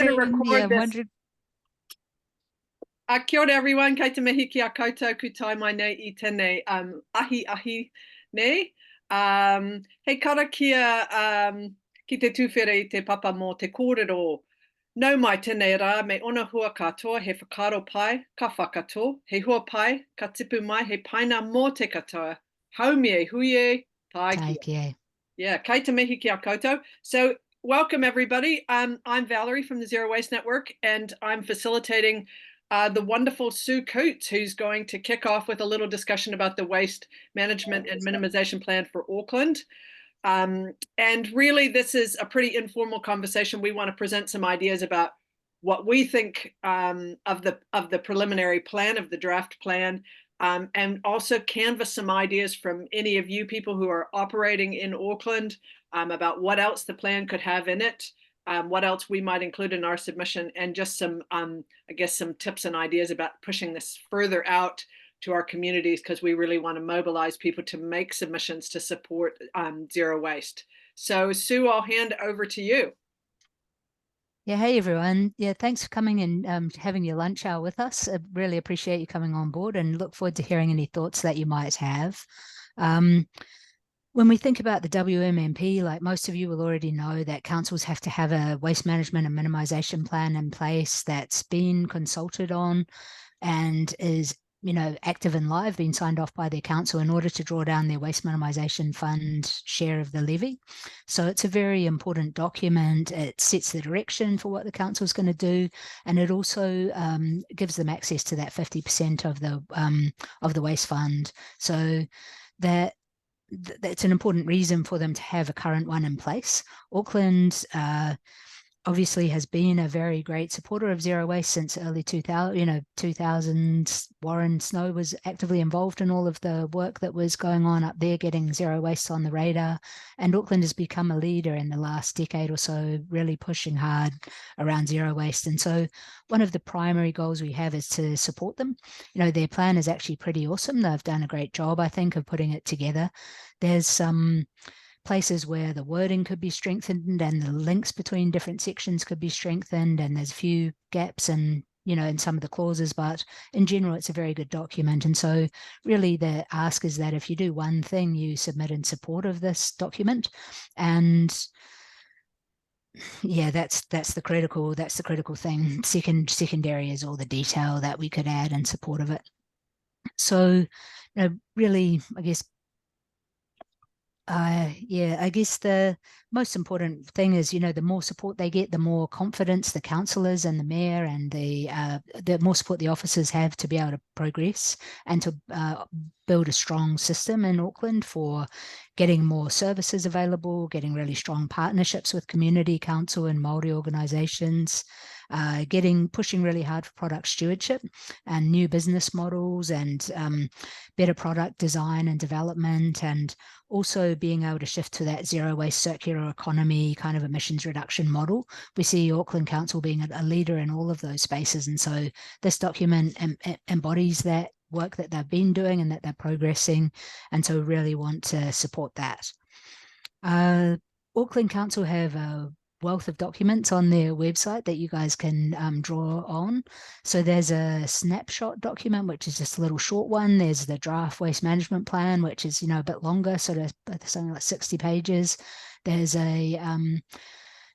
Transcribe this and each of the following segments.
going to record this. wondering. Kia ora everyone, kei te mihi ki a koutou, ku tai mai nei I tēnei ahi nei. Hei karakia ki te tuwhere I te papa mō te kōrero. Nau mai tēnei rā, me ona hua katoa, he whakaro pai, ka whakato, he hua pai, ka tipu mai, he paina mō te katoa. Haumie, huie, taiki. Yeah, kei te mihi ki a koutou. So welcome everybody. I'm Valerie from the Zero Waste Network, and I'm facilitating the wonderful Sue Coutts, who's going to kick off with a little discussion about the waste management and minimization plan for Auckland. And really, this is a pretty informal conversation. We want to present some ideas about what we think of the preliminary plan, of the draft plan, and also canvass some ideas from any of you people who are operating in Auckland about what else the plan could have in it, what else we might include in our submission, and just some, I guess, some tips and ideas about pushing this further out to our communities, because we really want to mobilize people to make submissions to support zero waste. So Sue, I'll hand over to you. Yeah, hey everyone. Yeah, thanks for coming and having your lunch hour with us. I really appreciate you coming on board and look forward to hearing any thoughts that you might have. When we think about the WMMP, like most of you will already know that councils have to have a waste management and minimisation plan in place that's been consulted on and is active and live, being signed off by their council in order to draw down their waste minimisation fund share of the levy. So it's a very important document. It sets the direction for what the council is going to do, and it also gives them access to that 50% of the waste fund. So that's an important reason for them to have a current one in place. Auckland obviously has been a very great supporter of zero waste since early 2000s. Warren Snow was actively involved in all of the work that was going on up there, getting zero waste on the radar. And Auckland has become a leader in the last decade or so, really pushing hard around zero waste. And so one of the primary goals we have is to support them. Their plan is actually pretty awesome. They've done a great job, I think, of putting it together. There's some places where the wording could be strengthened and the links between different sections could be strengthened, and there's a few gaps in some of the clauses, but in general it's a very good document. And so really the ask is that if you do one thing, you submit in support of this document. And yeah, that's the critical thing. Secondary is all the detail that we could add in support of it. So really, I guess the most important thing is, the more support they get, the more confidence the councillors and the mayor and the more support the officers have to be able to progress and to build a strong system in Auckland for getting more services available, getting really strong partnerships with community council and Māori organisations, pushing really hard for product stewardship and new business models and better product design and development, and also being able to shift to that zero waste circular economy kind of emissions reduction model. We see Auckland Council being a leader in all of those spaces, and so this document embodies that work that they've been doing and that they're progressing, and so we really want to support that. Auckland Council have a wealth of documents on their website that you guys can draw on. So there's a snapshot document, which is just a little short one. There's the draft waste management plan, which is a bit longer, sort of something like 60 pages. There's an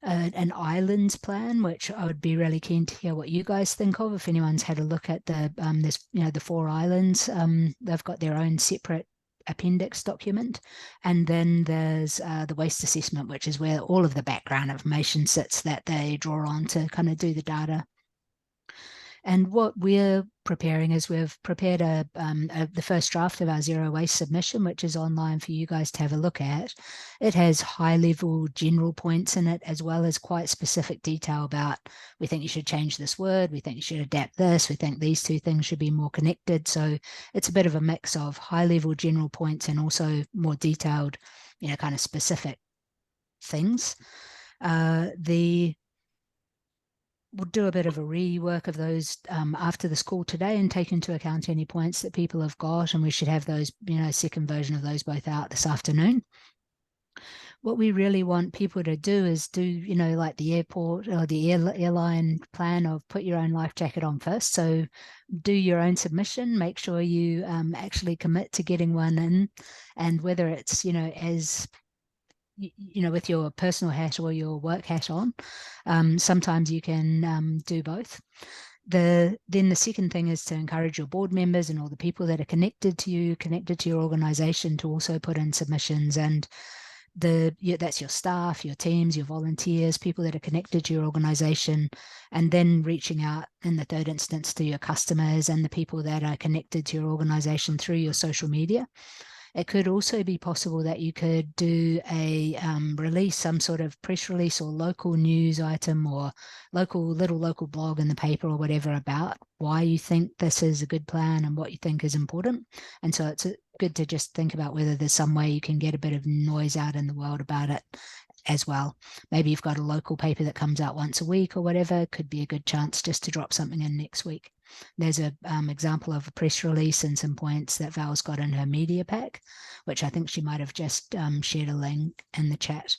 islands plan, which I would be really keen to hear what you guys think of. If anyone's had a look at the 4 islands, they've got their own separate appendix document. And then there's the waste assessment, which is where all of the background information sits that they draw on to kind of do the data. And what we're preparing is we've prepared the first draft of our zero waste submission, which is online for you guys to have a look at. It has high-level general points in it, as well as quite specific detail about, we think you should change this word, we think you should adapt this, we think these two things should be more connected. So it's a bit of a mix of high-level general points and also more detailed, kind of specific things. We'll do a bit of a rework of those after this call today and take into account any points that people have got, and we should have those, second version of those both out this afternoon. what we really want people to do is do, you know, like the airport or the airline plan of put your own life jacket on first. So do your own submission, make sure you actually commit to getting one in, and whether it's, you know, as you know, with your personal hat or your work hat on, sometimes you can do both. Then the second thing is to encourage your board members and all the people that are connected to you, connected to your organization, to also put in submissions. And that's your staff, your teams, your volunteers, people that are connected to your organization, and then reaching out in the third instance to your customers and the people that are connected to your organization through your social media. It could also be possible that you could do a release, some sort of press release or local news item or local blog in the paper or whatever about why you think this is a good plan and what you think is important. And so it's good to just think about whether there's some way you can get a bit of noise out in the world about it as well. Maybe you've got a local paper that comes out once a week or whatever. Could be a good chance just to drop something in next week. There's a example of a press release and some points that Val's got in her media pack, which I think she might have just shared a link in the chat.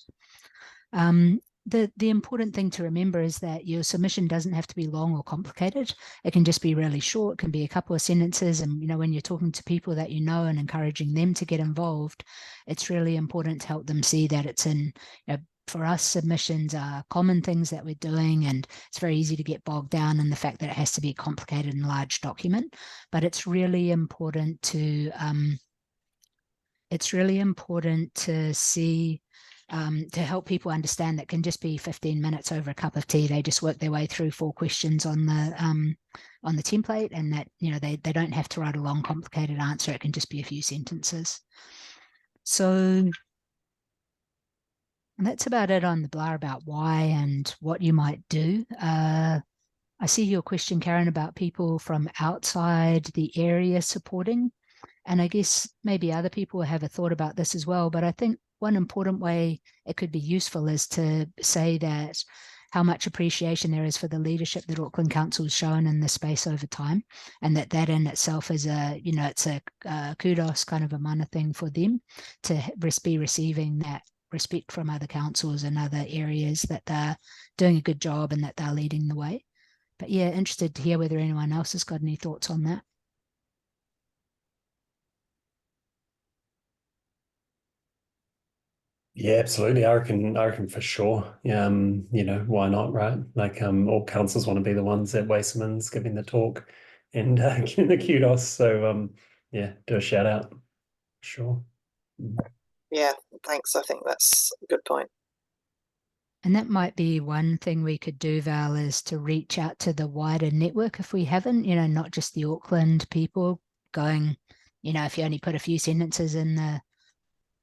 The important thing to remember is that your submission doesn't have to be long or complicated. It can just be really short, can be a couple of sentences. And, you know, when you're talking to people that you know and encouraging them to get involved, it's really important to help them see that it's in, you know, for us, submissions are common things that we're doing, and it's very easy to get bogged down in the fact that it has to be a complicated and large document. But it's really important to see, to help people understand that can just be 15 minutes over a cup of tea. They just work their way through 4 questions on the template, and that, you know, they don't have to write a long, complicated answer. It can just be a few sentences. So that's about it on the blah about why and what you might do. I see your question, Karen, about people from outside the area supporting. And I guess maybe other people have a thought about this as well. But I think one important way it could be useful is to say that how much appreciation there is for the leadership that Auckland Council has shown in this space over time, and that in itself is a, you know, it's a kudos, kind of a mana thing for them to be receiving that respect from other councils and other areas, that they're doing a good job and that they're leading the way. But yeah, interested to hear whether anyone else has got any thoughts on that. Yeah, absolutely. I reckon for sure. You know, why not, right? Like, all councils want to be the ones at Wasteman's giving the talk and giving the kudos. So, yeah, do a shout out. Sure. Yeah, thanks. I think that's a good point. And that might be one thing we could do, Val, is to reach out to the wider network if we haven't, you know, not just the Auckland people going, you know, if you only put a few sentences in the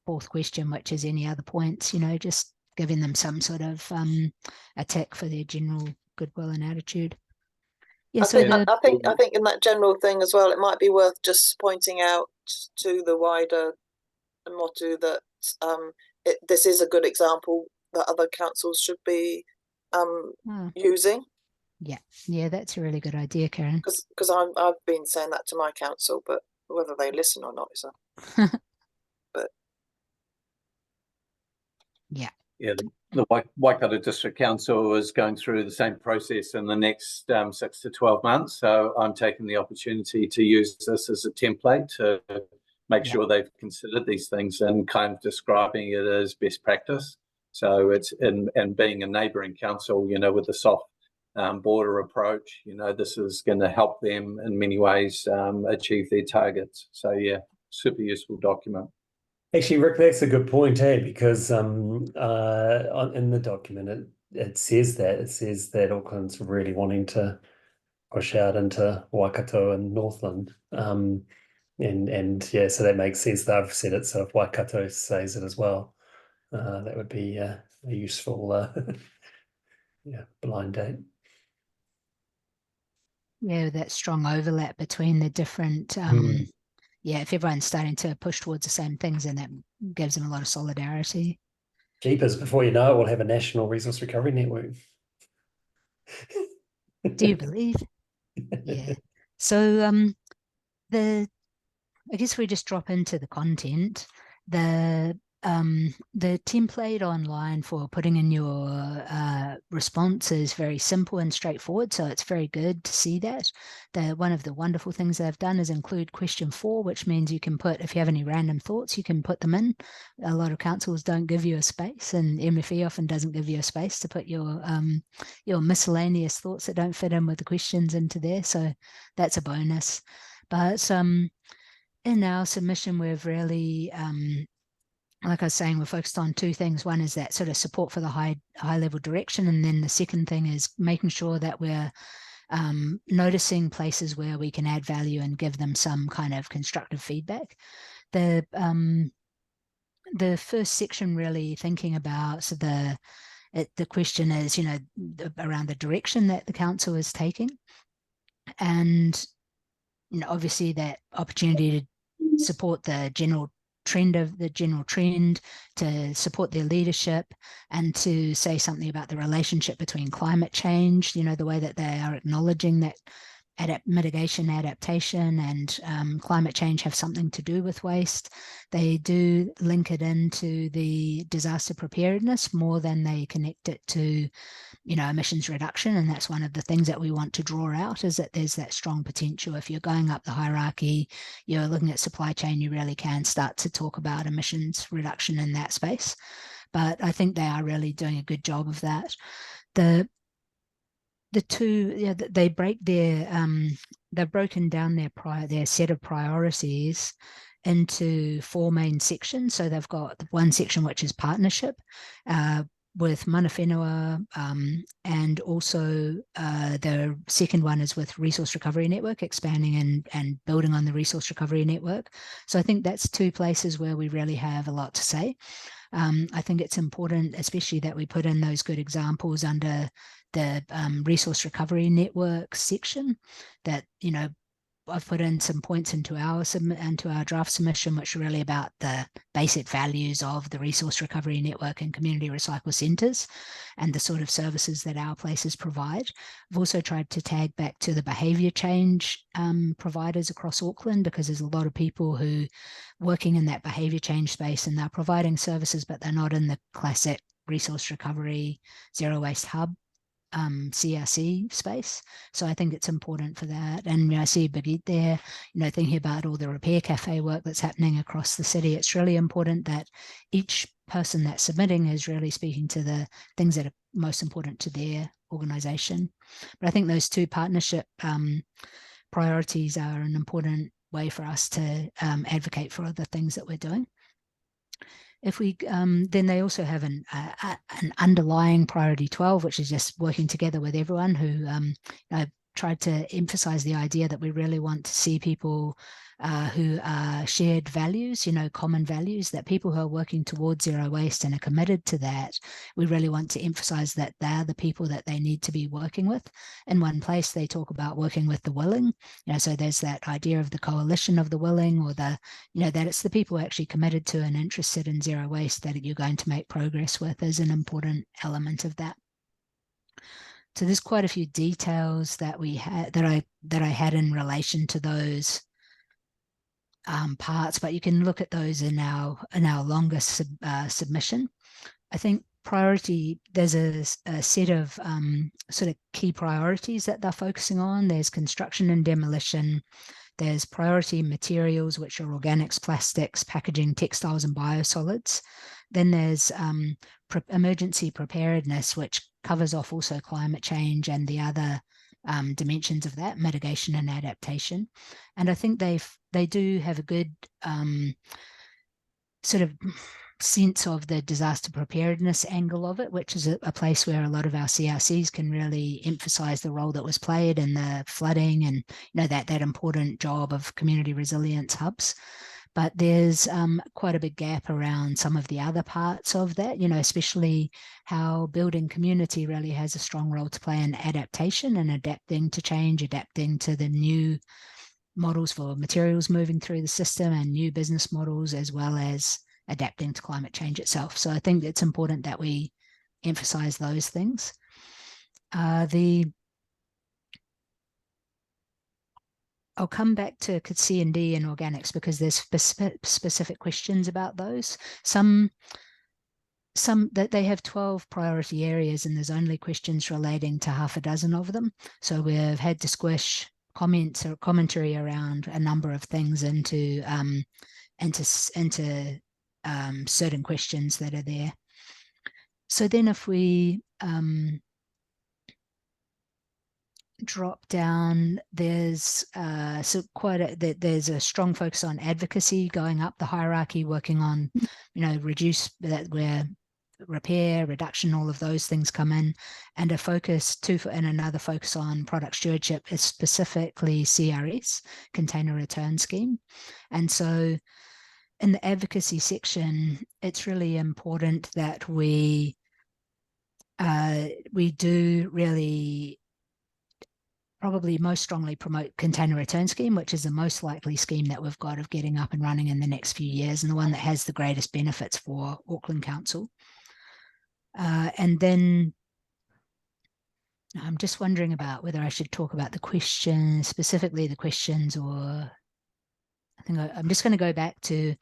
4th question, which is any other points, you know, just giving them some sort of a tick for their general goodwill and attitude. Yeah, I think in that general thing as well, it might be worth just pointing out to the wider Motu that this is a good example that other councils should be using. Yeah, that's a really good idea, Karen. Because I've been saying that to my council, but whether they listen or not is a but yeah. The Waikato District Council is going through the same process in the next 6 to 12 months. So I'm taking the opportunity to use this as a template to make sure they've considered these things and kind of describing it as best practice. So it's and being a neighbouring council, you know, with a soft border approach, you know, this is going to help them in many ways achieve their targets. So yeah, super useful document. Actually, Rick, that's a good point, because in the document it says that Auckland's really wanting to push out into Waikato and Northland. And yeah, so that makes sense. They've said it, so if Waikato says it as well, that would be a useful blind date. Yeah, that strong overlap between the different yeah, if everyone's starting to push towards the same things, then that gives them a lot of solidarity. Jeepers, before you know it, we'll have a national resource recovery network. Do you believe? Yeah. So I guess we just drop into the content. The the template online for putting in your response is very simple and straightforward, so it's very good to see that. One of the wonderful things they've done is include question 4, which means you can put, if you have any random thoughts, you can put them in. A lot of councils don't give you a space, and MFE often doesn't give you a space to put your miscellaneous thoughts that don't fit in with the questions into there, so that's a bonus. But in our submission, we've really like I was saying, we're focused on 2 things. One is that sort of support for the high level direction, and then the second thing is making sure that we're noticing places where we can add value and give them some kind of constructive feedback. The first section really thinking about, so the question is, around the direction that the council is taking, and obviously that opportunity to support the general trend, to support their leadership, and to say something about the relationship between climate change, the way that they are acknowledging that mitigation, adaptation, and climate change have something to do with waste. They do link it into the disaster preparedness more than they connect it to emissions reduction, and that's one of the things that we want to draw out, is that there's that strong potential. If you're going up the hierarchy, you're looking at supply chain, you really can start to talk about emissions reduction in that space. But I think they are really doing a good job of that. The two, they break they've broken down their set of priorities into 4 main sections. So they've got one section which is partnership with mana whenua, and also the second one is with Resource Recovery Network, expanding and building on the Resource Recovery Network. So I think that's 2 places where we really have a lot to say. I think it's important, especially that we put in those good examples under the Resource Recovery Network section, that, I've put in some points into our draft submission, which are really about the basic values of the Resource Recovery Network and community recycle centres and the sort of services that our places provide. I've also tried to tag back to the behaviour change providers across Auckland, because there's a lot of people who working in that behaviour change space, and they're providing services, but they're not in the classic resource recovery, zero waste hub CRC space. So I think it's important for that. And I see Birgit there, thinking about all the repair cafe work that's happening across the city. It's really important that each person that's submitting is really speaking to the things that are most important to their organisation. But I think those 2 partnership priorities are an important way for us to advocate for the things that we're doing. If we then they also have an underlying priority 12, which is just working together with everyone, who tried to emphasize the idea that we really want to see people who are shared values, common values, that people who are working towards zero waste and are committed to that, we really want to emphasize that they're the people that they need to be working with. In one place, they talk about working with the willing, so there's that idea of the coalition of the willing, or that it's the people who are actually committed to and interested in zero waste that you're going to make progress with, is an important element of that. So there's quite a few details that we had that I had in relation to those parts, but you can look at those in our longer submission. I think priority, there's a set of sort of key priorities that they're focusing on. There's construction and demolition. There's priority materials, which are organics, plastics, packaging, textiles, and biosolids. Then there's emergency preparedness, which covers off also climate change and the other dimensions of that, mitigation and adaptation. And I think they do have a good sort of sense of the disaster preparedness angle of it, which is a place where a lot of our CRCs can really emphasize the role that was played in the flooding and that important job of community resilience hubs. But there's quite a big gap around some of the other parts of that, especially how building community really has a strong role to play in adaptation and adapting to change, adapting to the new models for materials moving through the system and new business models, as well as adapting to climate change itself. So I think it's important that we emphasize those things. I'll come back to C&D and organics because there's specific questions about those. Some that they have 12 priority areas and there's only questions relating to half a dozen of them. So we've had to squish comments or commentary around a number of things into certain questions that are there. So then if we drop down, there's there's a strong focus on advocacy, going up the hierarchy, working on, reduce that, where repair, reduction, all of those things come in, and a focus and another focus on product stewardship is specifically CRS, container return scheme. And so in the advocacy section, it's really important that we do really probably most strongly promote container return scheme, which is the most likely scheme that we've got of getting up and running in the next few years, and the one that has the greatest benefits for Auckland Council. And then I'm just wondering about whether I should talk about the questions, specifically the questions, or I think I'm just going to go back to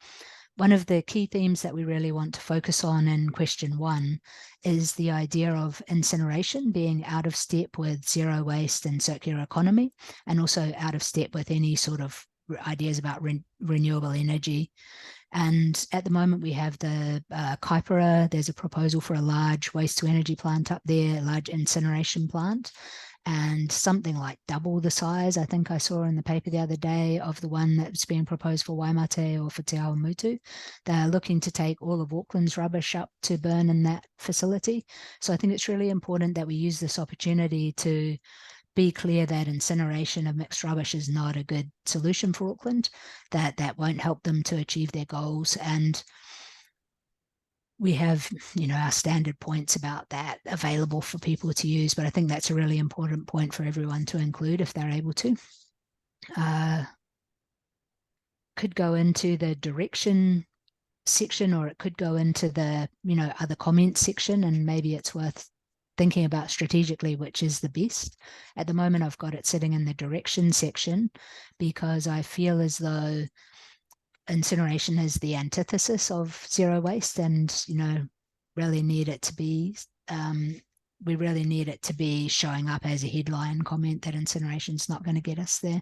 one of the key themes that we really want to focus on in question 1 is the idea of incineration being out of step with zero waste and circular economy, and also out of step with any sort of ideas about renewable energy. And at the moment we have the Kaipara, there's a proposal for a large waste to energy plant up there, a large incineration plant, and something like double the size, I think I saw in the paper the other day, of the one that's being proposed for Waimate or for Te Awamutu. They're looking to take all of Auckland's rubbish up to burn in that facility. So I think it's really important that we use this opportunity to be clear that incineration of mixed rubbish is not a good solution for Auckland, that won't help them to achieve their goals. And we have, our standard points about that available for people to use, but I think that's a really important point for everyone to include if they're able to. Could go into the direction section, or it could go into the, other comments section, and maybe it's worth thinking about strategically which is the best. At the moment, I've got it sitting in the direction section because I feel as though incineration is the antithesis of zero waste, and really need it to be we really need it to be showing up as a headline comment that incineration is not going to get us there.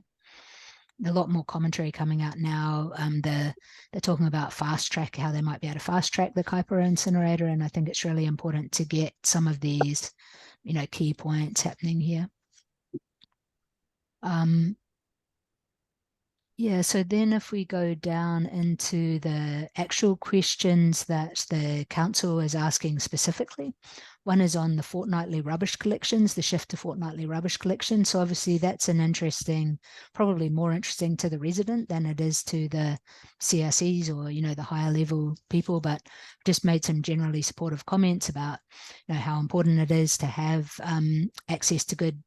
A lot more commentary coming out now. They're talking about fast track, how they might be able to fast track the Kaipara incinerator, and I think it's really important to get some of these key points happening here. Yeah, so then if we go down into the actual questions that the council is asking specifically, one is on the fortnightly rubbish collections, the shift to fortnightly rubbish collection. So obviously that's an interesting, probably more interesting to the resident than it is to the CRCs or, the higher level people, but just made some generally supportive comments about, how important it is to have access to good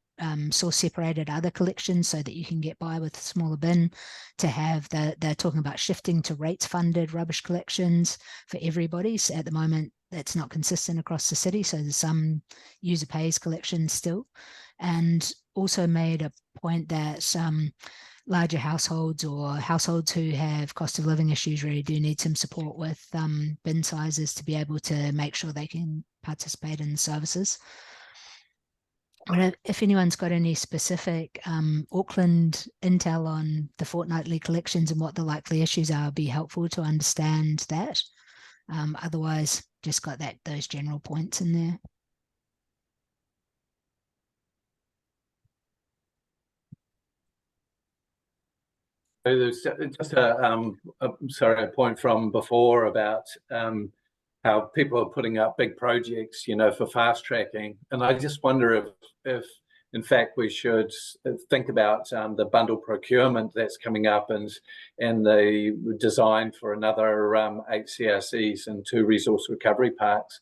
source separated other collections so that you can get by with a smaller bin, to have they're talking about shifting to rates funded rubbish collections for everybody. So at the moment that's not consistent across the city, so there's some user pays collections still, and also made a point that larger households or households who have cost of living issues really do need some support with bin sizes to be able to make sure they can participate in services. If anyone's got any specific Auckland intel on the fortnightly collections and what the likely issues are, it'd be helpful to understand that. Otherwise, just got those general points in there. So there's just a point from before about how people are putting up big projects, for fast tracking, and I just wonder if in fact we should think about the bundle procurement that's coming up and the design for another 8 CRCs and 2 resource recovery parks.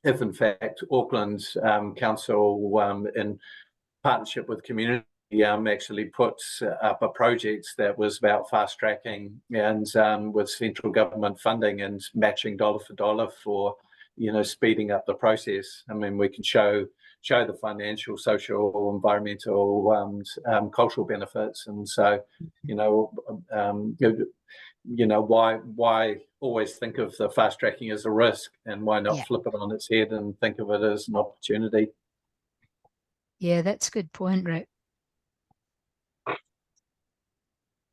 If in fact Auckland Council in partnership with community actually put up a project that was about fast tracking and with central government funding and matching dollar for dollar for speeding up the process. I mean, we can show show the financial, social, environmental, cultural benefits. And so, why always think of the fast tracking as a risk, and why not flip it on its head and think of it as an opportunity? Yeah, that's a good point, Rick.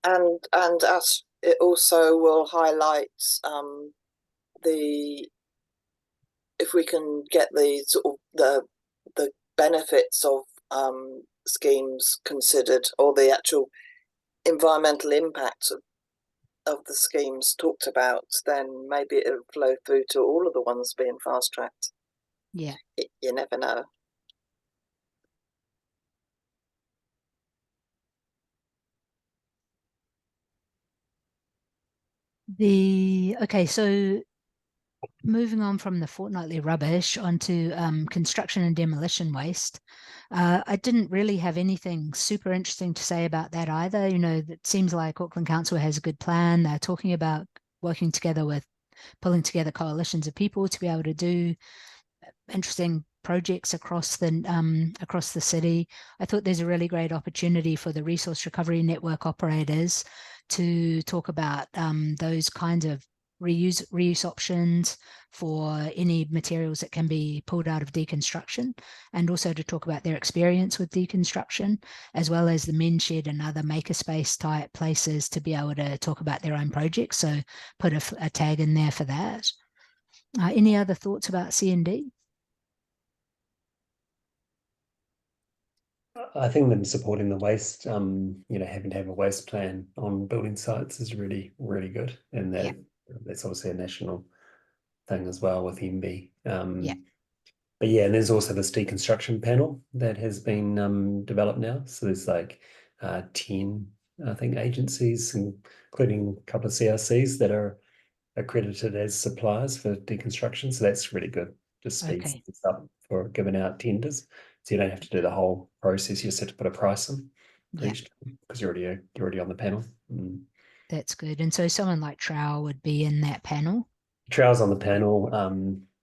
And as it also will highlight if we can get the sort of the benefits of schemes considered, or the actual environmental impact of the schemes talked about, then maybe it'll flow through to all of the ones being fast tracked. Yeah. You never know. Okay, so moving on from the fortnightly rubbish onto construction and demolition waste. I didn't really have anything super interesting to say about that either. It seems like Auckland Council has a good plan. They're talking about working together with, pulling together coalitions of people to be able to do interesting projects across the city. I thought there's a really great opportunity for the resource recovery network operators to talk about those kinds of reuse options for any materials that can be pulled out of deconstruction, and also to talk about their experience with deconstruction, as well as the men shed and other makerspace type places to be able to talk about their own projects. So put a tag in there for that. Any other thoughts about C&D? I think them supporting the waste, having to have a waste plan on building sites is really, really good. And that's obviously a national thing as well with MB. But yeah, and there's also this deconstruction panel that has been developed now. So there's like 10, I think, agencies, including a couple of CRCs that are accredited as suppliers for deconstruction. So that's really good. Just speeds things up for giving out tenders. So you don't have to do the whole process. You just have to put a price in because you're already on the panel. That's good. And so someone like Trow would be in that panel? Trow's on the panel,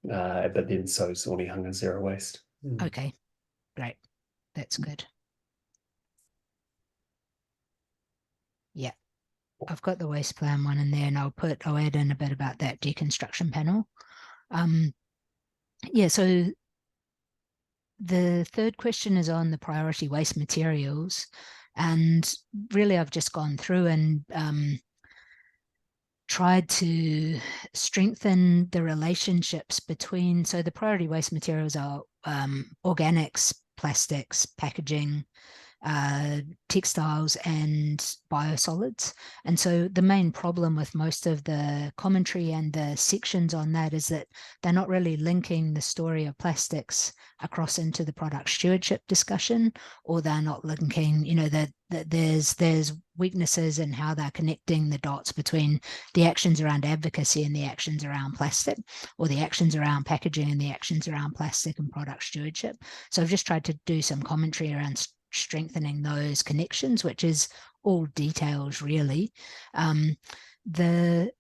but then so is Ordinary Hunger Zero Waste. Okay, great. That's good. Yeah, I've got the waste plan one in there, and I'll add in a bit about that deconstruction panel. So the third question is on the priority waste materials, and really I've just gone through and tried to strengthen the relationships between, so the priority waste materials are organics, plastics, packaging, textiles, and biosolids. And so the main problem with most of the commentary and the sections on that is that they're not really linking the story of plastics across into the product stewardship discussion, or they're not linking, that there's weaknesses in how they're connecting the dots between the actions around advocacy and the actions around plastic, or the actions around packaging and the actions around plastic and product stewardship. So I've just tried to do some commentary around strengthening those connections, which is all details really. The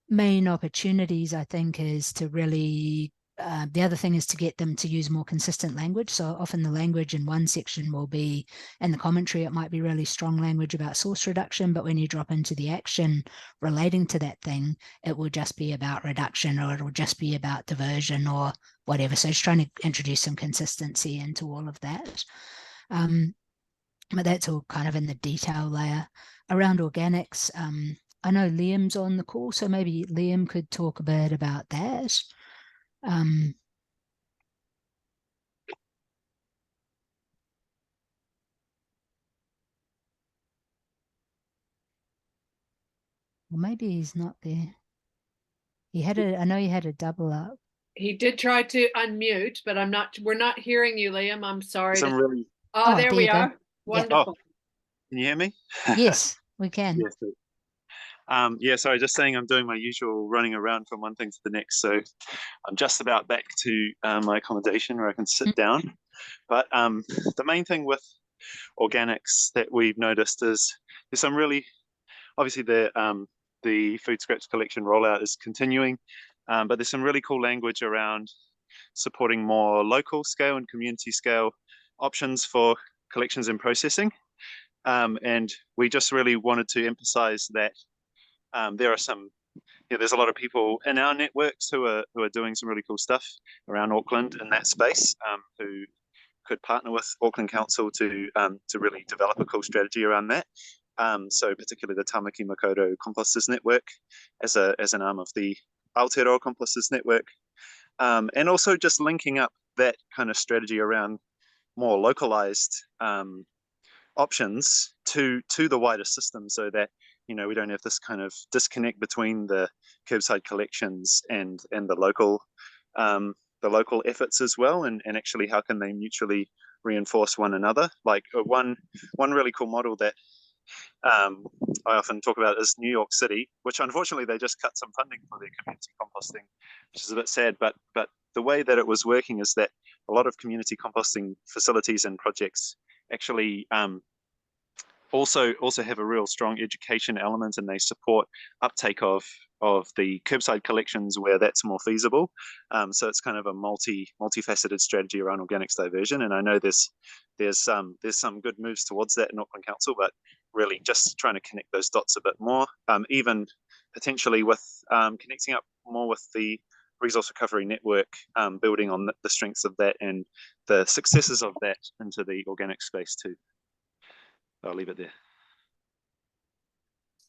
main opportunities, I think, is to really the other thing is to get them to use more consistent language. So often the language in one section will be, in the commentary, it might be really strong language about source reduction, but when you drop into the action relating to that thing, it will just be about reduction, or it will just be about diversion or whatever. So just trying to introduce some consistency into all of that. But that's all kind of in the detail layer. Around organics, I know Liam's on the call, so maybe Liam could talk a bit about that. Well, maybe he's not there. I know he had a double up. He did try to unmute, but we're not hearing you, Liam. I'm sorry. There we are. Wonderful. Can you hear me? Yes, we can. Yes. Sorry, just saying I'm doing my usual running around from one thing to the next. So I'm just about back to my accommodation where I can sit down. But the main thing with organics that we've noticed is there's some really, obviously the food scraps collection rollout is continuing, but there's some really cool language around supporting more local scale and community scale options for collections and processing. And we just really wanted to emphasize that there are some, there's a lot of people in our networks who are doing some really cool stuff around Auckland in that space, who could partner with Auckland Council to really develop a cool strategy around that. So particularly the Tamaki Makaurau Composters Network as an arm of the Aotearoa Composters Network, and also just linking up that kind of strategy around more localized options to the wider system, so that we don't have this kind of disconnect between the curbside collections and the local efforts as well, and actually how can they mutually reinforce one another. Like one really cool model that I often talk about is New York City, which unfortunately they just cut some funding for their community composting, which is a bit sad, but the way that it was working is that a lot of community composting facilities and projects actually also have a real strong education element, and they support uptake of the curbside collections where that's more feasible. So it's kind of a multifaceted strategy around organics diversion, and I know there's some good moves towards that in Auckland Council, but really just trying to connect those dots a bit more, even potentially with connecting up more with the resource recovery network, building on the strengths of that and the successes of that into the organic space too. I'll leave it there.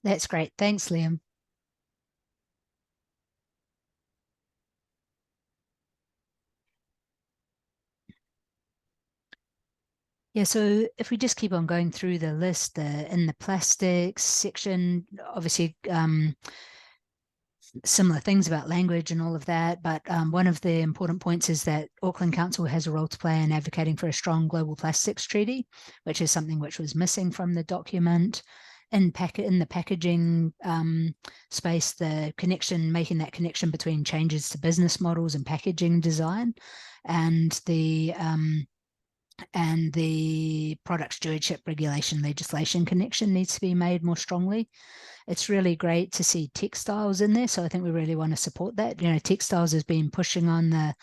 That's great. Thanks, Liam. Yeah, so if we just keep on going through the list, in the plastics section, obviously similar things about language and all of that, but one of the important points is that Auckland Council has a role to play in advocating for a strong global plastics treaty, which is something which was missing from the document. In the packaging space, making that connection between changes to business models and packaging design, and the product stewardship regulation legislation connection needs to be made more strongly. It's really great to see textiles in there, so I think we really want to support that. Textiles has been pushing on the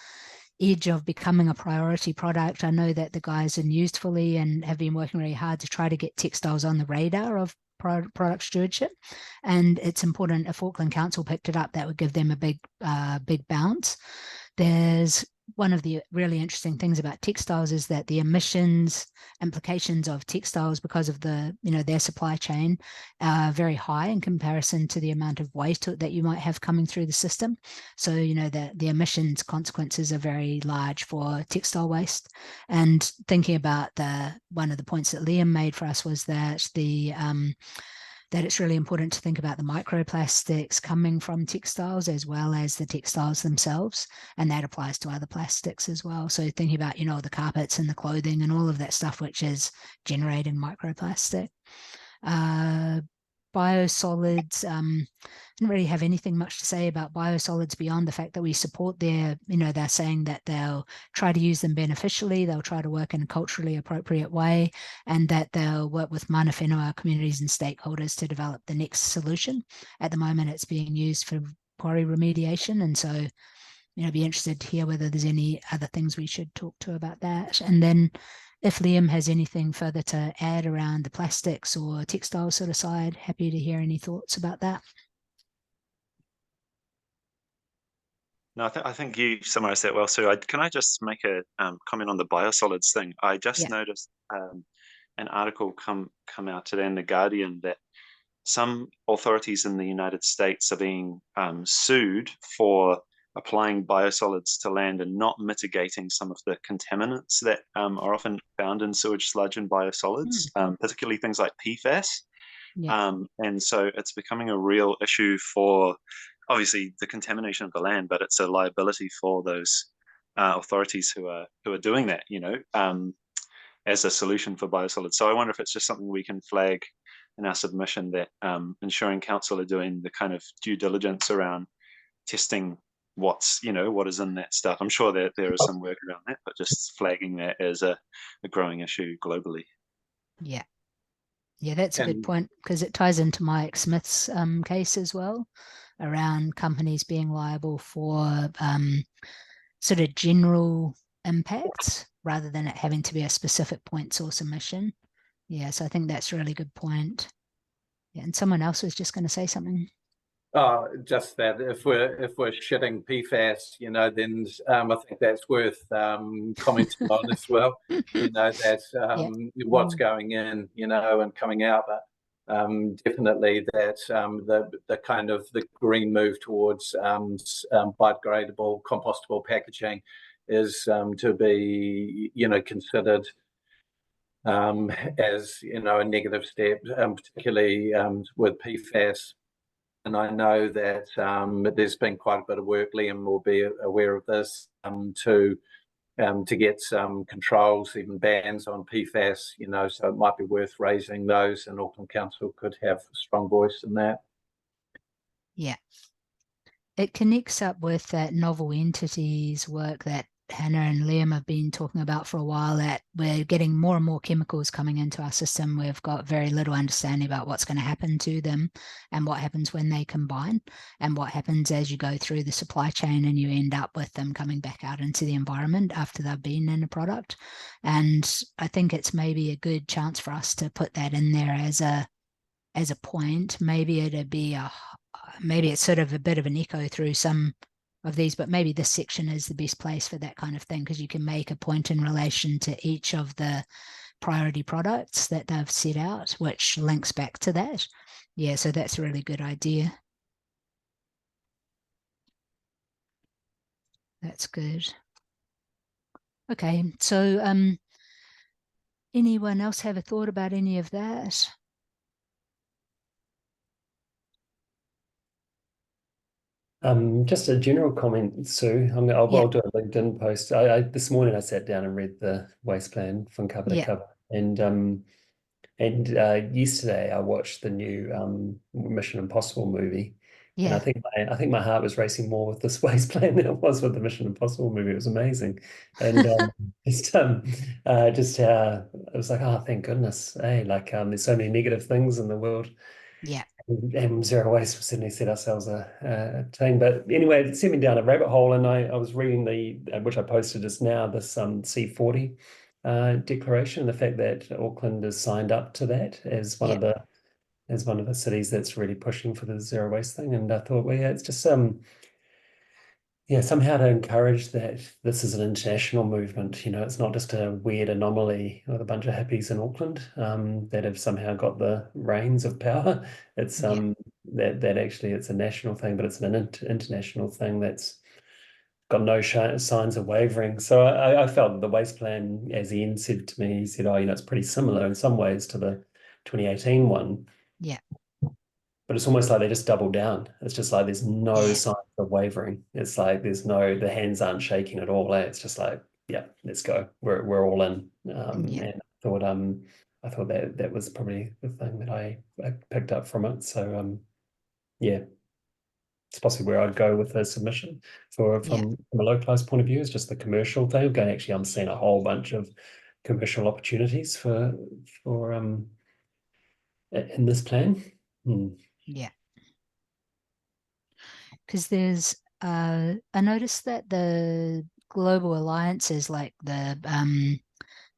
edge of becoming a priority product. I know that the guys in Usefully and have been working really hard to try to get textiles on the radar of product stewardship, and it's important. If Auckland Council picked it up, that would give them a big bounce. There's one of the really interesting things about textiles is that the emissions implications of textiles, because of their supply chain, are very high in comparison to the amount of waste that you might have coming through the system. So the emissions consequences are very large for textile waste. And thinking about one of the points that Liam made for us was that that it's really important to think about the microplastics coming from textiles as well as the textiles themselves, and that applies to other plastics as well. So thinking about the carpets and the clothing and all of that stuff which is generating microplastic. Biosolids, didn't really have anything much to say about biosolids beyond the fact that we support they're saying that they'll try to use them beneficially, they'll try to work in a culturally appropriate way, and that they'll work with mana whenua communities and stakeholders to develop the next solution. At the moment, it's being used for quarry remediation, and so be interested to hear whether there's any other things we should talk to about that. And then if Liam has anything further to add around the plastics or textile sort of side, happy to hear any thoughts about that. No, I think you summarized that well, Sue. Can I just make a comment on the biosolids thing? I just noticed an article come out today in The Guardian that some authorities in the United States are being sued for applying biosolids to land and not mitigating some of the contaminants that are often found in sewage sludge and biosolids, particularly things like PFAS. And so it's becoming a real issue for obviously the contamination of the land, but it's a liability for those authorities who are doing that, as a solution for biosolids. So I wonder if it's just something we can flag in our submission, that ensuring council are doing the kind of due diligence around testing what is in that stuff. I'm sure that there is some work around that, but just flagging that as a growing issue globally. Yeah, that's a good point, because it ties into Mike Smith's case as well, around companies being liable for sort of general impacts rather than it having to be a specific point source emission. Yeah, so I think that's a really good point. Yeah, and someone else was just going to say something. Just that if we're shitting PFAS, then I think that's worth commenting on as well. That's what's going in, and coming out, but definitely that the kind of the green move towards biodegradable, compostable packaging is to be considered as a negative step, particularly with PFAS. And I know that there's been quite a bit of work, Liam will be aware of this, to get some controls, even bans on PFAS, so it might be worth raising those, and Auckland Council could have a strong voice in that. Yeah. It connects up with that novel entities work that Hannah and Liam have been talking about for a while, that we're getting more and more chemicals coming into our system. We've got very little understanding about what's going to happen to them and what happens when they combine and what happens as you go through the supply chain and you end up with them coming back out into the environment after they've been in a product. And I think it's maybe a good chance for us to put that in there as a point. Maybe it'd be maybe it's sort of a bit of an echo through some of these, but maybe this section is the best place for that kind of thing, because you can make a point in relation to each of the priority products that they've set out, which links back to that. Yeah, so that's a really good idea. That's good. Okay, so anyone else have a thought about any of that? Just a general comment, Sue. I'll do a LinkedIn post. This morning I sat down and read the waste plan from cover to cover, and yesterday I watched the new Mission Impossible movie, and I think my heart was racing more with this waste plan than it was with the Mission Impossible movie. It was amazing, and just how it was like, oh, thank goodness, hey, like there's so many negative things in the world. Yeah. And Zero Waste, we suddenly set ourselves a thing. But anyway, it sent me down a rabbit hole, and I was reading which I posted just now, this C40 declaration, the fact that Auckland has signed up to that as one of the cities that's really pushing for the zero waste thing. And I thought, well, yeah, it's just somehow to encourage that this is an international movement. It's not just a weird anomaly with a bunch of hippies in Auckland that have somehow got the reins of power. It's that actually it's a national thing, but it's an international thing that's got no signs of wavering. So I felt the waste plan, as Ian said to me, he said, oh, it's pretty similar in some ways to the 2018 one. Yeah. But it's almost like they just double down. It's just like there's no signs of wavering. It's like the hands aren't shaking at all. It's just like, yeah, let's go. We're all in. And I thought that was probably the thing that I picked up from it. So it's possibly where I'd go with the submission from a localized point of view, is just the commercial thing. Going, actually, I'm seeing a whole bunch of commercial opportunities for in this plan. Yeah. Because there's I noticed that the global alliances like the I think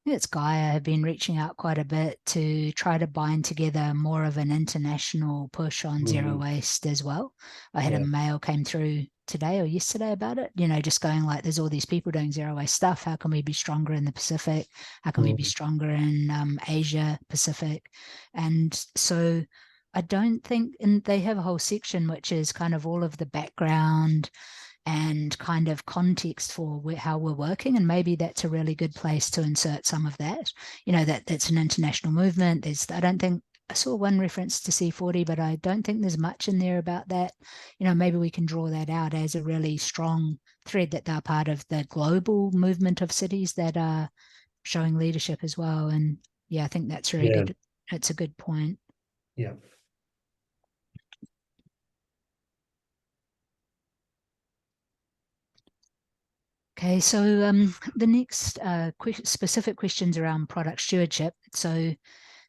it's Gaia have been reaching out quite a bit to try to bind together more of an international push on zero waste as well. I had a mail came through today or yesterday about it, just going like, there's all these people doing zero waste stuff. How can we be stronger in the Pacific? How can we be stronger in Asia Pacific? And so I don't think, and they have a whole section which is kind of all of the background and kind of context for how we're working, and maybe that's a really good place to insert some of that. That's an international movement. I don't think I saw one reference to C40, but I don't think there's much in there about that. Maybe we can draw that out as a really strong thread, that they're part of the global movement of cities that are showing leadership as well. And I think that's really good. It's a good point. Yeah. Okay, so the next specific questions around product stewardship. So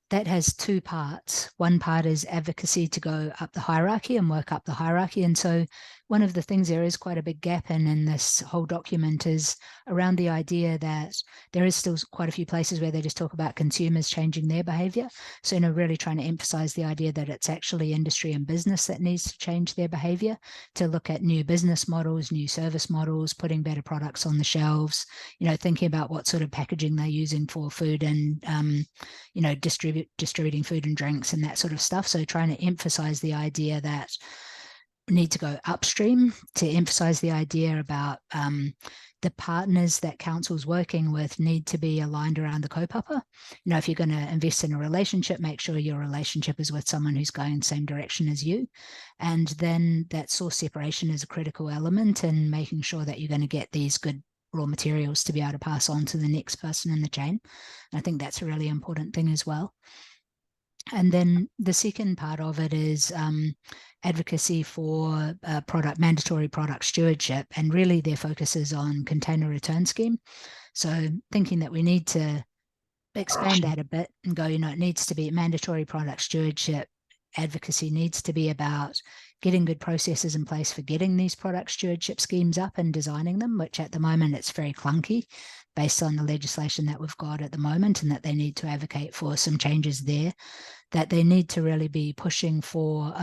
that has two parts. One part is advocacy to go up the hierarchy and work up the hierarchy. And so one of the things there is quite a big gap in this whole document is around the idea that there is still quite a few places where they just talk about consumers changing their behavior. So, really trying to emphasize the idea that it's actually industry and business that needs to change their behavior, to look at new business models, new service models, putting better products on the shelves, thinking about what sort of packaging they're using for food and, distributing food and drinks and that sort of stuff. So trying to emphasize the idea that we need to go upstream, to emphasize the idea about the partners that council's working with need to be aligned around the kaupapa. If you're going to invest in a relationship, make sure your relationship is with someone who's going the same direction as you. And then that source separation is a critical element in making sure that you're going to get these good raw materials to be able to pass on to the next person in the chain. I think that's a really important thing as well. And then the second part of it is advocacy for mandatory product stewardship, and really their focus is on container return scheme. So thinking that we need to expand that a bit and go, it needs to be mandatory product stewardship. Advocacy needs to be about getting good processes in place for getting these product stewardship schemes up and designing them, which at the moment it's very clunky based on the legislation that we've got at the moment, and that they need to advocate for some changes there, that they need to really be pushing for,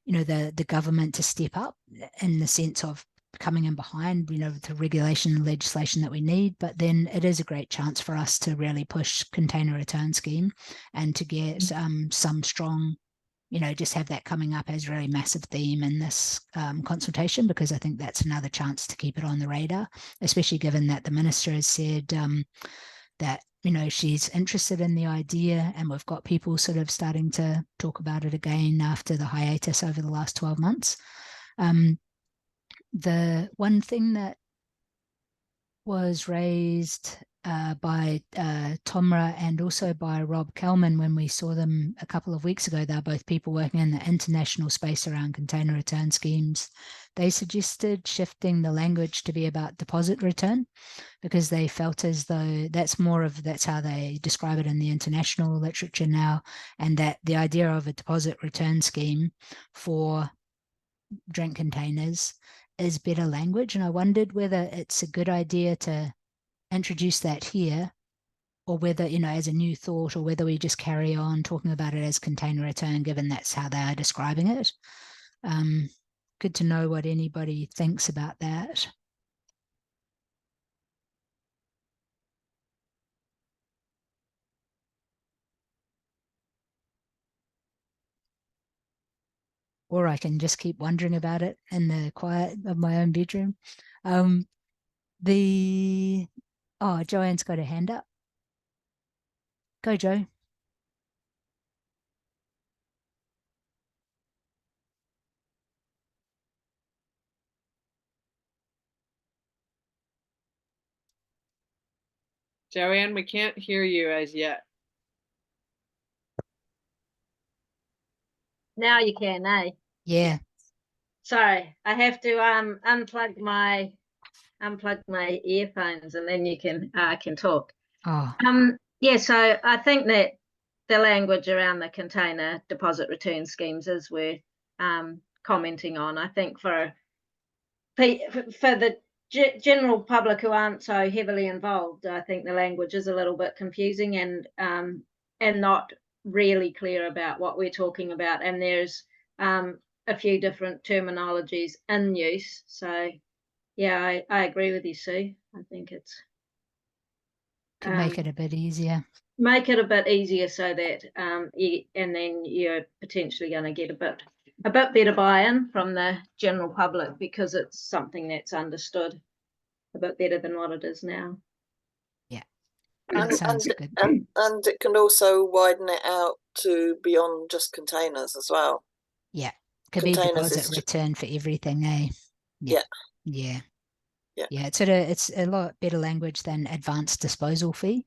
the government to step up in the sense of coming in behind, the regulation and legislation that we need. But then it is a great chance for us to really push container return scheme and to get some strong, just have that coming up as a really massive theme in this consultation, because I think that's another chance to keep it on the radar, especially given that the minister has said that, she's interested in the idea, and we've got people sort of starting to talk about it again after the hiatus over the last 12 months. The one thing that was raised by Tomra and also by Rob Kelman when we saw them a couple of weeks ago, they're both people working in the international space around container return schemes. They suggested shifting the language to be about deposit return, because they felt as though that's how they describe it in the international literature now, and that the idea of a deposit return scheme for drink containers is better language. And I wondered whether it's a good idea to introduce that here, or whether, as a new thought, or whether we just carry on talking about it as container return, given that's how they are describing it. Good to know what anybody thinks about that. Or I can just keep wondering about it in the quiet of my own bedroom. Joanne's got her hand up. Go, Jo. Joanne, we can't hear you as yet. Now you can, eh? Yeah. Sorry, I have to unplug my earphones, and then you can talk. Oh. Yeah, so I think that the language around the container deposit return schemes, as we're commenting on, I think for the general public who aren't so heavily involved, I think the language is a little bit confusing and not really clear about what we're talking about, and there's a few different terminologies in use. So yeah, I agree with you, Sue. I think it's could make it a bit easier. Make it a bit easier so that and then you're potentially going to get a bit better buy-in from the general public, because it's something that's understood a bit better than what it is now. Yeah. And it can also widen it out to beyond just containers as well. Yeah. Could be deposit return for everything, eh? Yeah. Yeah. Yeah. It's a lot better language than advanced disposal fee.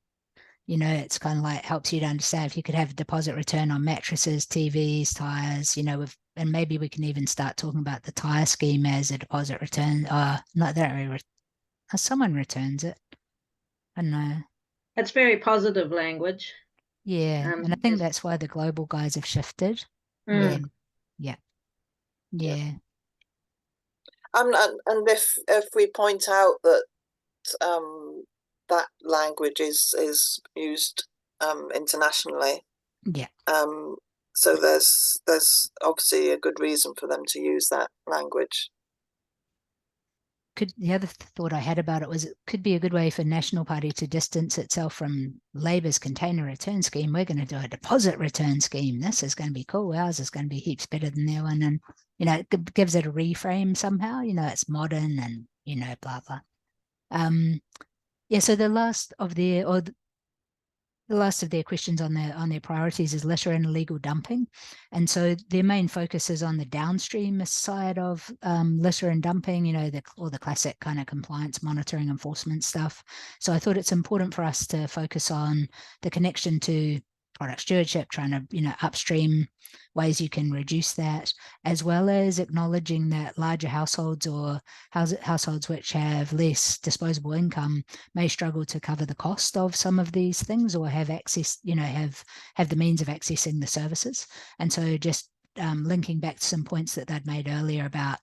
It's kind of like helps you to understand if you could have a deposit return on mattresses, TVs, tires, and maybe we can even start talking about the tire scheme as a deposit return. Someone returns it. I don't know. It's very positive language. Yeah, and I think Yes. that's why the global guys have shifted. Mm. Yeah. And if we point out that that language is used internationally, Yeah. so there's obviously a good reason for them to use that language. The other thought I had about it was it could be a good way for National Party to distance itself from Labor's container return scheme. We're going to do a deposit return scheme. This is going to be cool. Ours is going to be heaps better than their one. And, it gives it a reframe somehow. It's modern and, blah, blah. So the last of their questions on their priorities is litter and illegal dumping, and so their main focus is on the downstream side of litter and dumping. All the classic kind of compliance, monitoring, enforcement stuff. So I thought it's important for us to focus on the connection to product stewardship, trying to upstream ways you can reduce that, as well as acknowledging that larger households or households which have less disposable income may struggle to cover the cost of some of these things or have access, have the means of accessing the services. And so just linking back to some points that they'd made earlier about,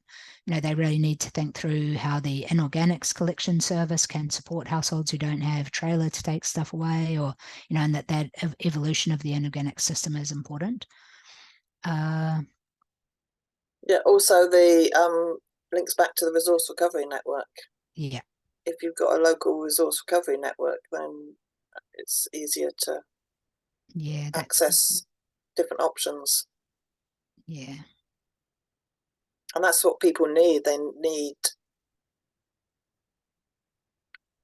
they really need to think through how the inorganics collection service can support households who don't have a trailer to take stuff away, or, and that evolution of the inorganic system is important. Yeah, also the links back to the resource recovery network. Yeah. If you've got a local resource recovery network, then it's easier to access different options. Yeah. And that's what people need. They need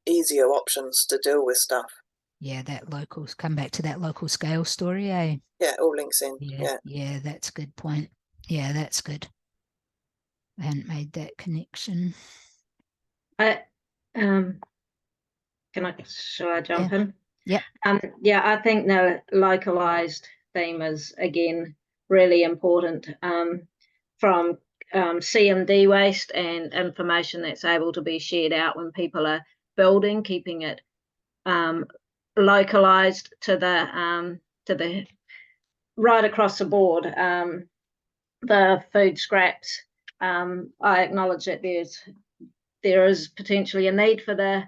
easier options to deal with stuff. Yeah, come back to that local scale story, eh? Yeah, it all links in. Yeah, that's a good point. Yeah, that's good. I hadn't made that connection. Shall I jump in? Yep. I think the localized theme is again really important, from CMD waste and information that's able to be shared out when people are building, keeping it localized to the right across the board. The food scraps, I acknowledge that there is potentially a need for the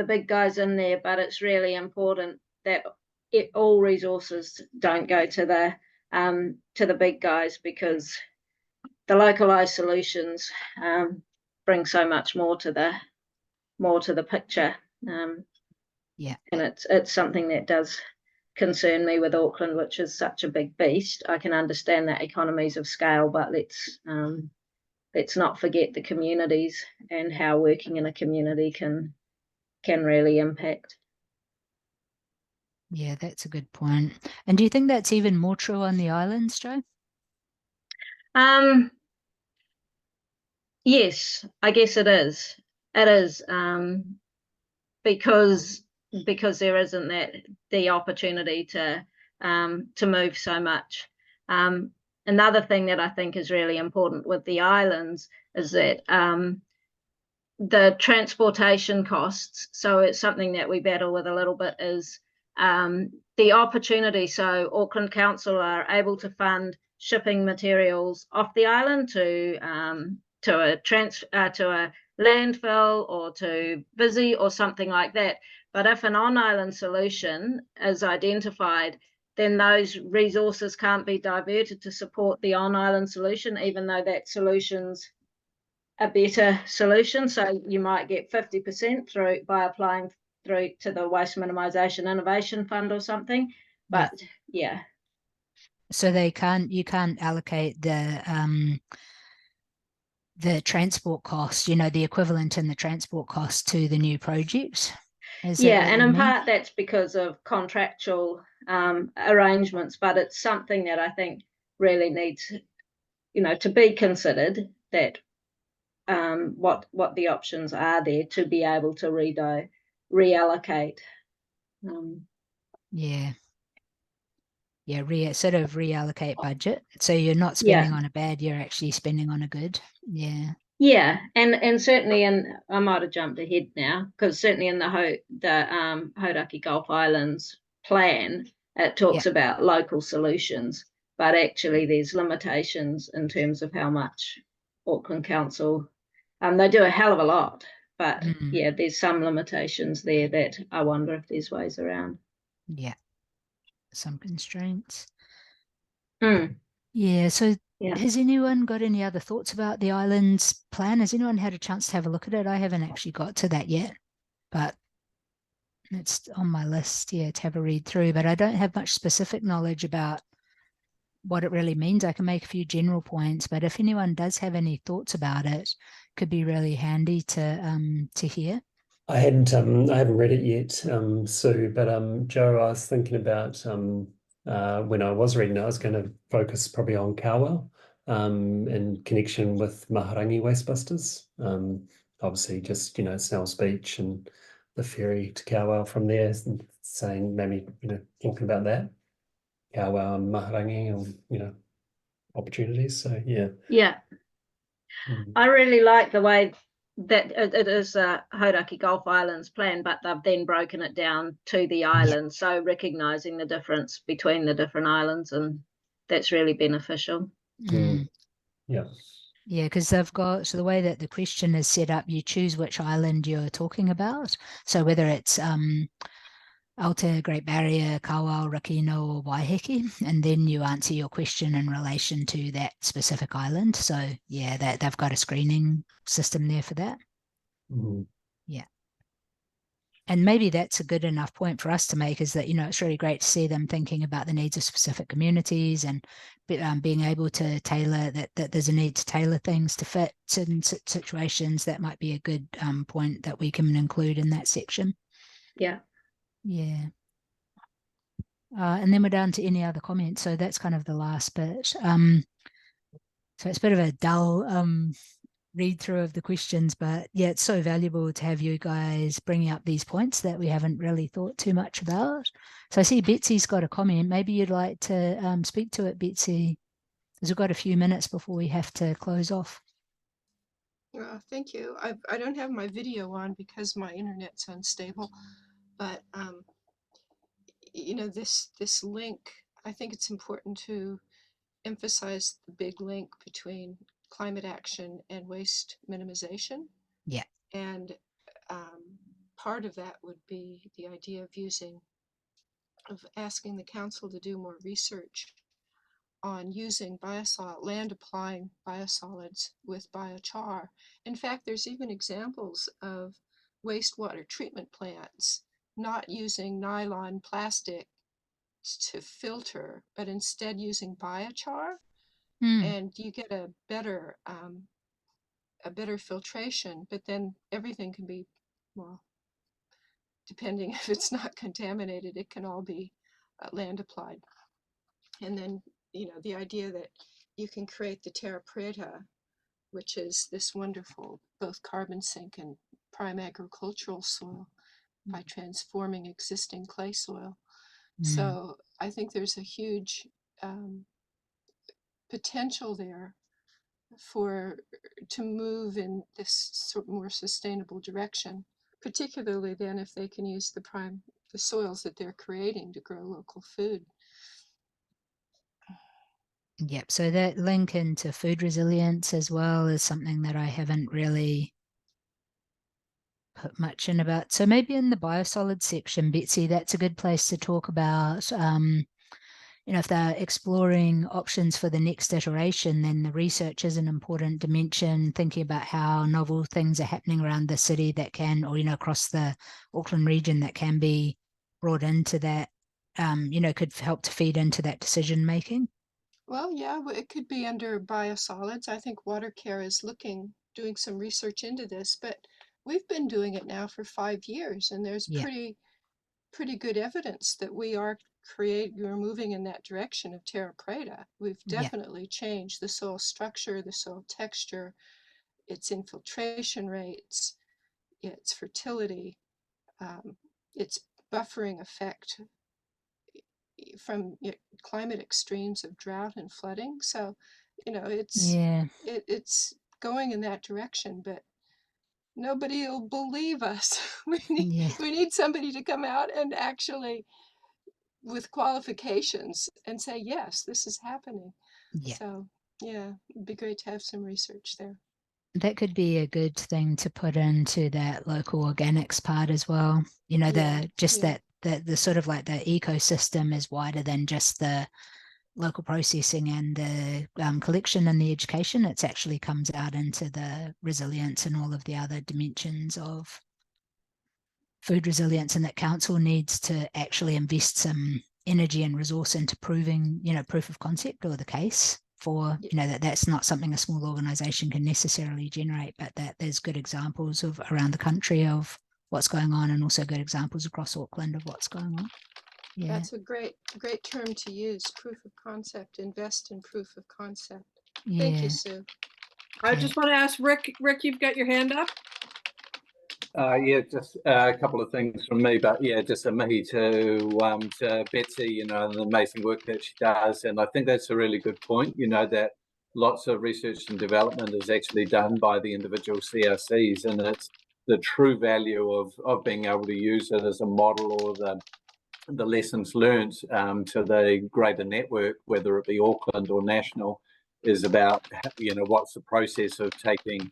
big guys in there, but it's really important that all resources don't go to the big guys, because the localized solutions bring so much more to the picture. And it's something that does concern me with Auckland, which is such a big beast. I can understand that economies of scale, but let's not forget the communities and how working in a community can really impact. Yeah, that's a good point. And do you think that's even more true on the islands, Jo? Yes, I guess it is. It is, because there isn't the opportunity to move so much. Another thing that I think is really important with the islands is that the transportation costs, so it's something that we battle with a little bit, is the opportunity. So Auckland Council are able to fund shipping materials off the island to a landfill or to Busy or something like that. But if an on-island solution is identified, then those resources can't be diverted to support the on-island solution, even though that solution's a better solution. So you might get 50% through by applying through to the Waste Minimisation Innovation Fund or something. But yeah. So you can't allocate the transport cost, the equivalent in the transport cost to the new project. And in part that's because of contractual arrangements, but it's something that I think really needs, to be considered, that what the options are there to be able to reallocate. Sort of reallocate budget. So you're not spending on a bad, you're actually spending on a good. Yeah, and certainly, and I might have jumped ahead now, because certainly in the Hauraki Gulf Islands plan, It talks about local solutions, but actually there's limitations in terms of how much Auckland Council, they do a hell of a lot, but yeah, there's some limitations there that I wonder if there's ways around. Yeah, some constraints. Mm. Yeah, so Yeah. has anyone got any other thoughts about the islands plan? Has anyone had a chance to have a look at it? I haven't actually got to that yet, but it's on my list, to have a read through, but I don't have much specific knowledge about what it really means. I can make a few general points, but if anyone does have any thoughts about it, could be really handy to hear. I haven't read it yet, Sue, but Joe, I was thinking about when I was reading it, I was going to focus probably on Kawau in connection with Maharangi Wastebusters. Obviously just, Snell's Beach and the ferry to Kawau from there, and saying maybe, talking about that, Kawau and Maharangi, or, opportunities. So yeah. Yeah. I really like the way that it is a Hauraki Gulf Islands plan, but they've then broken it down to the islands. So recognising the difference between the different islands, and that's really beneficial. Yeah. Yeah, because they've got, so the way that the question is set up, you choose which island you're talking about. So whether it's Aotea, Great Barrier, Kawau, Rakino, or Waiheke, and then you answer your question in relation to that specific island. So yeah, that they've got a screening system there for that. Yeah. And maybe that's a good enough point for us to make, is that, it's really great to see them thinking about the needs of specific communities, and being able to tailor that there's a need to tailor things to fit certain situations. That might be a good point that we can include in that section. Yeah. Yeah. And then we're down to any other comments. So that's kind of the last bit. So it's a bit of a dull read through of the questions, but yeah, it's so valuable to have you guys bringing up these points that we haven't really thought too much about. So I see Betsy's got a comment. Maybe you'd like to speak to it, Betsy, because we've got a few minutes before we have to close off. Thank you. I don't have my video on because my internet's unstable, but this link, I think it's important to emphasize the big link between climate action and waste minimization. Yeah. And part of that would be the idea of asking the council to do more research on using land applying biosolids with biochar. In fact, there's even examples of wastewater treatment plants not using nylon plastic to filter, but instead using biochar, and you get a better filtration. But then everything can be, well, depending if it's not contaminated, it can all be land applied. And then, the idea that you can create the terra preta, which is this wonderful both carbon sink and prime agricultural soil, by transforming existing clay soil. So I think there's a huge potential there to move in this sort of more sustainable direction, particularly then if they can use the soils that they're creating to grow local food. Yep. So that link into food resilience as well is something that I haven't really put much in about. So maybe in the biosolid section, Betsy, that's a good place to talk about, if they're exploring options for the next iteration, then the research is an important dimension, thinking about how novel things are happening around the city that can, or, across the Auckland region that can be brought into that, could help to feed into that decision making. Well, yeah, it could be under biosolids. I think WaterCare is doing some research into this, but we've been doing it now for 5 years, and there's pretty good evidence that we're moving in that direction of terra preta. We've definitely changed the soil structure, the soil texture, its infiltration rates, its fertility, its buffering effect from climate extremes of drought and flooding. So, it's going in that direction, but nobody will believe us. We need somebody to come out and actually with qualifications and say, yes, this is happening. Yeah. So yeah, it'd be great to have some research there. That could be a good thing to put into that local organics part as well. You know, Yeah, the sort of like the ecosystem is wider than just the local processing and the collection and the education. It actually comes out into the resilience and all of the other dimensions of food resilience, and that council needs to actually invest some energy and resource into proving, you know, proof of concept or the case for, you know, that's not something a small organization can necessarily generate, but that there's good examples of around the country of what's going on, and also good examples across Auckland of what's going on. Yeah. That's a great term to use, proof of concept, invest in proof of concept. Yeah. Thank you, Sue. I just want to ask Rick, you've got your hand up? Yeah, just a couple of things from me, but yeah, just a me to Betsy, you know, and the amazing work that she does. And I think that's a really good point, you know, that lots of research and development is actually done by the individual CRCs, and it's the true value of being able to use it as a model, or the lessons learned to the greater network, whether it be Auckland or national, is about, you know, what's the process of taking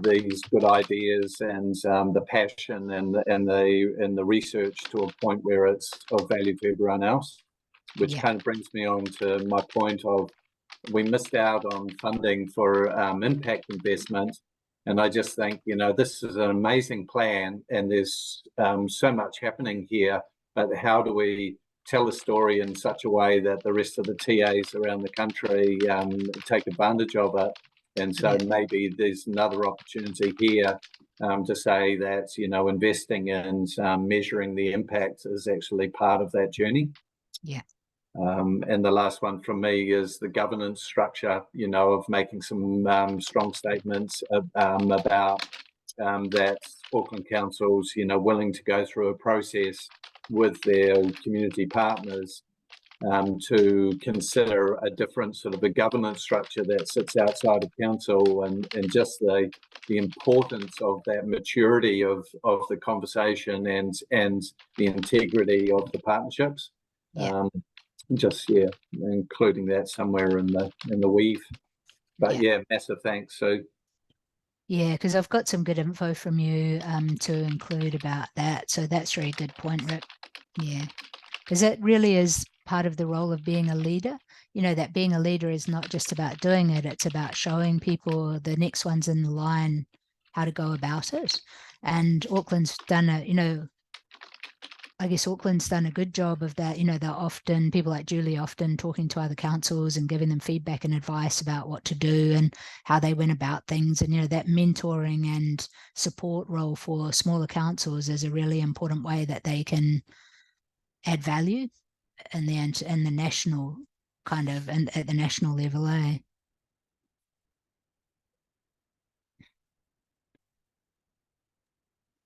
these good ideas and the passion and the research to a point where it's of value for everyone else, which kind of brings me on to my point of, we missed out on funding for impact investment. And I just think, you know, this is an amazing plan, and there's so much happening here, but how do we tell a story in such a way that the rest of the TAs around the country take advantage of it? And so maybe there's another opportunity here to say that, you know, investing and measuring the impact is actually part of that journey. Yeah. And the last one from me is the governance structure, you know, of making some strong statements about that Auckland councils, you know, willing to go through a process with their community partners to consider a different sort of a governance structure that sits outside of council, and just the importance of that maturity of the conversation and the integrity of the partnerships. Including that somewhere in the weave. But massive thanks. So yeah, because I've got some good info from you to include about that. So that's a very good point, Rick. Yeah, because that really is part of the role of being a leader. You know, that being a leader is not just about doing it, it's about showing people, the next ones in the line, how to go about it. And Auckland's done a, you know, I guess Auckland's done a good job of that. You know, they're often, people like Julie often talking to other councils and giving them feedback and advice about what to do and how they went about things. And, you know, that mentoring and support role for smaller councils is a really important way that they can add value in the national kind of, and at the national level, eh?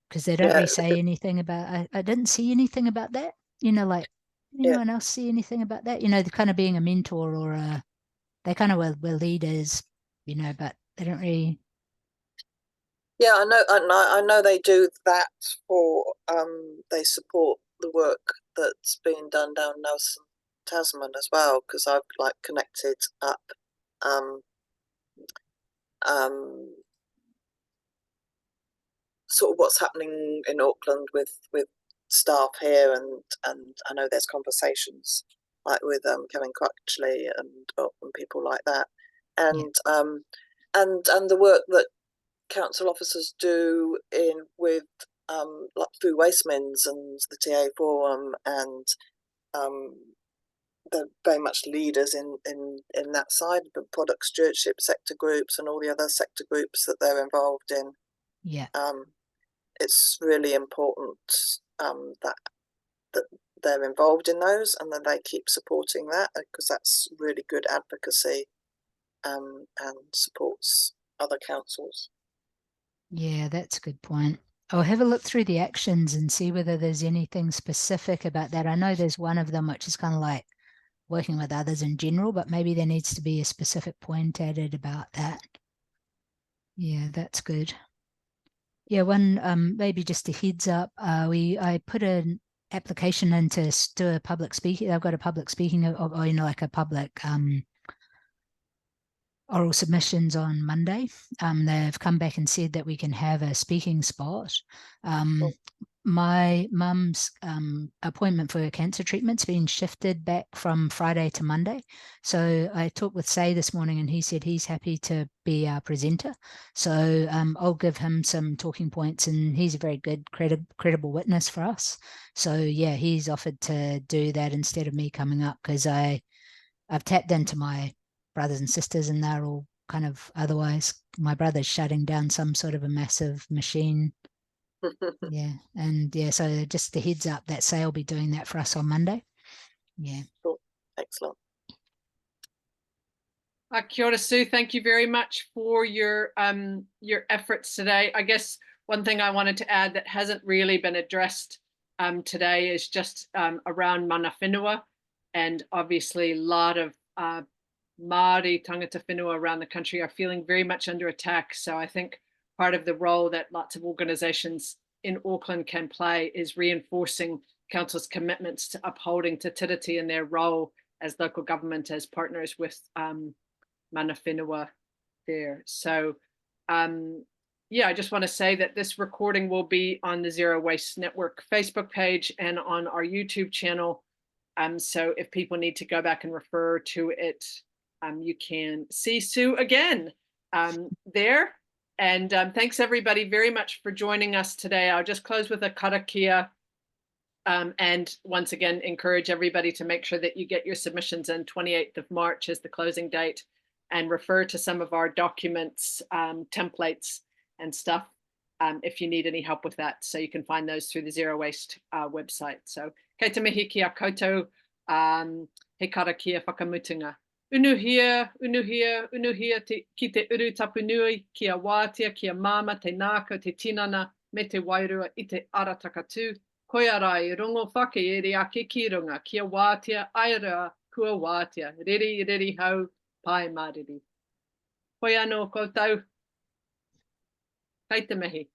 Because they don't really say anything about, I didn't see anything about that, you know, like anyone else see anything about that, you know, the kind of being a mentor or they kind of were leaders, you know, but they don't really. I know they do that for they support the work that's being done down Nelson Tasman as well, because I've like connected up sort of what's happening in Auckland with staff here, and I know there's conversations like with Kevin Crutchley and people like that, and the work that council officers do with like food waste mins and the TA forum, and they're very much leaders in that side, the product stewardship sector groups and all the other sector groups that they're involved in. It's really important that they're involved in those, and that they keep supporting that, because that's really good advocacy and supports other councils. Yeah, that's a good point. I'll have a look through the actions and see whether there's anything specific about that. I know there's one of them which is kind of like working with others in general, but maybe there needs to be a specific point added about that. Yeah, that's good. Yeah, one maybe just a heads up. I put application in to do a public speaking. They've got a public speaking, or you know, like a public oral submissions on Monday. They've come back and said that we can have a speaking spot. My mum's appointment for her cancer treatment's been shifted back from Friday to Monday. So I talked with Say this morning and he said he's happy to be our presenter. So I'll give him some talking points, and he's a very good, credible witness for us. So yeah, he's offered to do that instead of me coming up, because I've tapped into my brothers and sisters and they're all kind of, otherwise my brother's shutting down some sort of a massive machine. Yeah, and yeah, so just the heads up that Say will be doing that for us on Monday. Yeah. Cool. Excellent. Kia ora, Sue. Thank you very much for your efforts today. I guess one thing I wanted to add that hasn't really been addressed today is just around mana whenua, and obviously a lot of Māori tangata whenua around the country are feeling very much under attack. So I think part of the role that lots of organisations in Auckland can play is reinforcing Council's commitments to upholding Te Tiriti in their role as local government, as partners with mana whenua there. So yeah, I just want to say that this recording will be on the Zero Waste Network Facebook page and on our YouTube channel. So if people need to go back and refer to it, you can see Sue again there. And thanks everybody very much for joining us today. I'll just close with a karakia. And once again, encourage everybody to make sure that you get your submissions in. 28th of March is the closing date, and refer to some of our documents, templates and stuff if you need any help with that. So you can find those through the Zero Waste website. So kei te mihi ki a koutou, he karakia whakamutunga. Unuhia, unuhia, unuhia ki te uru tapunui, ki a wātia, ki a māma, te nākau, te tinana, me te wairua i te aratakatū. Koia rai, rongo whakeere ake ki runga, ki a wātia, aira, kua wātia, riri, riri hau, pai māriri. Hoi anō koutou. Kei te mihi.